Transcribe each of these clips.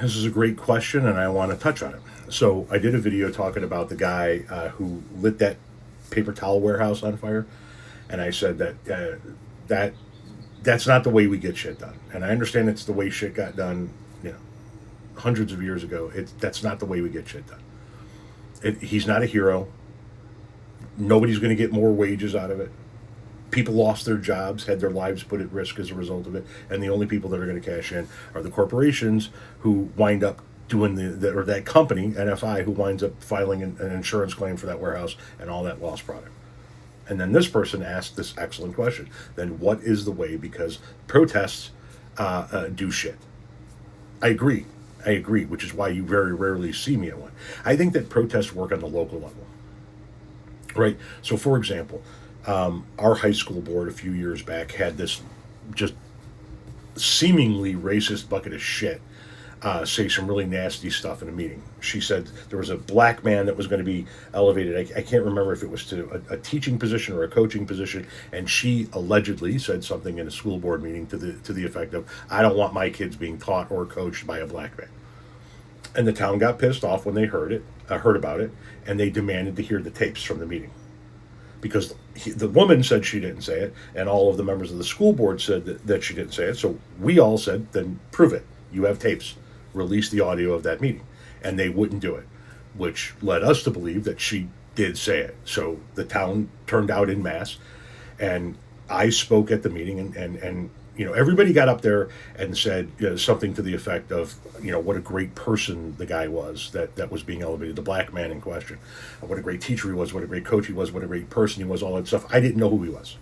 This is a great question, and I want to touch on it. So I did a video talking about the guy who lit that paper towel warehouse on fire, and I said that that's not the way we get shit done. And I understand it's the way shit got done, you know, hundreds of years ago. That's not the way we get shit done. He's not a hero. Nobody's going to get more wages out of it. People lost their jobs, had their lives put at risk as a result of it, and the only people that are going to cash in are the corporations who wind up doing or that company, NFI, who winds up filing an insurance claim for that warehouse and all that lost product. And then this person asked this excellent question. Then what is the way? Because protests do shit. I agree, which is why you very rarely see me at one. I think that protests work on the local level, right? So, for example, our high school board a few years back had this just seemingly racist bucket of shit say some really nasty stuff in a meeting. She said there was a black man that was going to be elevated. I can't remember if it was to a teaching position or a coaching position, and she allegedly said something in a school board meeting to the effect of, "I don't want my kids being taught or coached by a black man." And the town got pissed off when they heard about it, and they demanded to hear the tapes from the meeting. Because the woman said she didn't say it, and all of the members of the school board said that she didn't say it. So we all said, then prove it. You have tapes. Release the audio of that meeting. And they wouldn't do it, which led us to believe that she did say it. So the town turned out en masse, and I spoke at the meeting, and everybody got up there and said something to the effect of, what a great person the guy was that was being elevated, the black man in question. What a great teacher he was, what a great coach he was, what a great person he was, all that stuff. I didn't know who he was.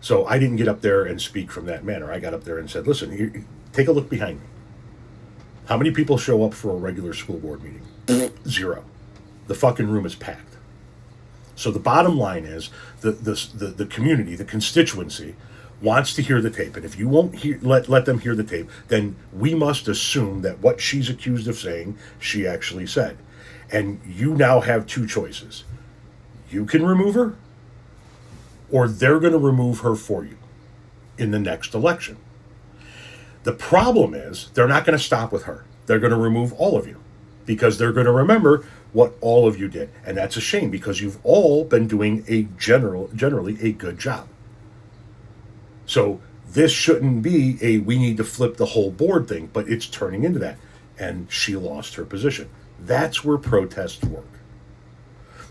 So I didn't get up there and speak from that manner. I got up there and said, listen, take a look behind me. How many people show up for a regular school board meeting? 0. The fucking room is packed. So the bottom line is the community, the constituency, wants to hear the tape. And if you won't let them hear the tape, then we must assume that what she's accused of saying, she actually said. And you now have two choices. You can remove her, or they're going to remove her for you in the next election. The problem is they're not going to stop with her. They're going to remove all of you because they're going to remember what all of you did. And that's a shame because you've all been doing generally a good job. So this shouldn't be we need to flip the whole board thing, but it's turning into that. And she lost her position. That's where protests work.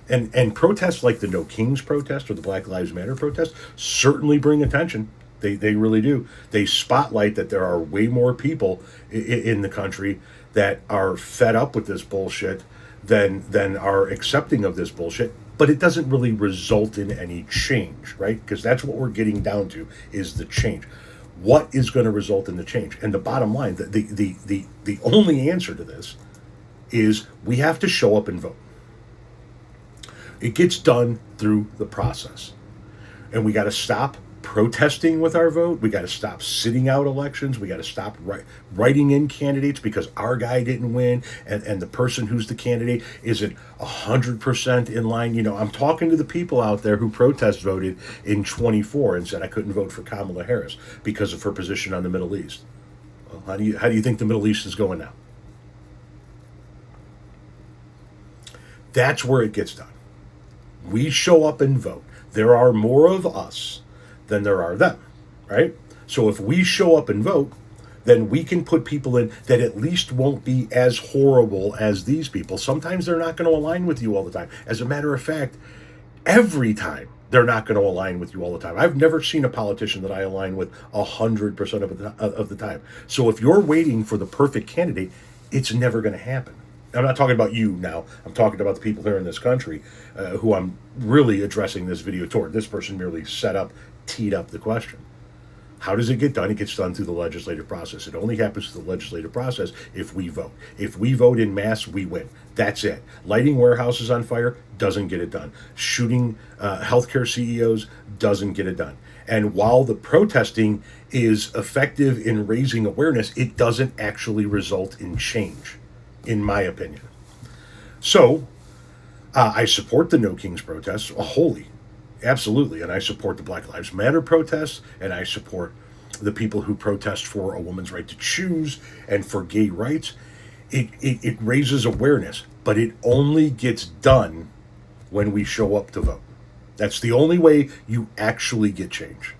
And protests like the No Kings protest or the Black Lives Matter protest certainly bring attention. They really do. They spotlight that there are way more people in the country that are fed up with this bullshit than are accepting of this bullshit. But it doesn't really result in any change, right? Because that's what we're getting down to, is the change. What is going to result in the change? And the bottom line, the only answer to this is we have to show up and vote. It gets done through the process. And we got to stop protesting with our vote. We got to stop sitting out elections. We got to stop writing in candidates because our guy didn't win and the person who's the candidate isn't 100% in line. I'm talking to the people out there who protest voted in 24 and said I couldn't vote for Kamala Harris because of her position on the Middle East. Well, how do you think the Middle East is going now? That's where it gets done. We show up and vote. There are more of us than there are them, right? So if we show up and vote, then we can put people in that at least won't be as horrible as these people. Sometimes they're not going to align with you all the time. As a matter of fact, every time they're not going to align with you all the time. I've never seen a politician that I align with 100% of the time. So if you're waiting for the perfect candidate, it's never going to happen. I'm not talking about you now. I'm talking about the people here in this country who I'm really addressing this video toward. This person merely teed up the question. How does it get done? It gets done through the legislative process. It only happens through the legislative process if we vote. If we vote in mass, we win. That's it. Lighting warehouses on fire doesn't get it done. Shooting healthcare CEOs doesn't get it done. And while the protesting is effective in raising awareness, it doesn't actually result in change, in my opinion. So, I support the No Kings protests wholly. Absolutely. And I support the Black Lives Matter protests, and I support the people who protest for a woman's right to choose and for gay rights. It raises awareness, but it only gets done when we show up to vote. That's the only way you actually get change.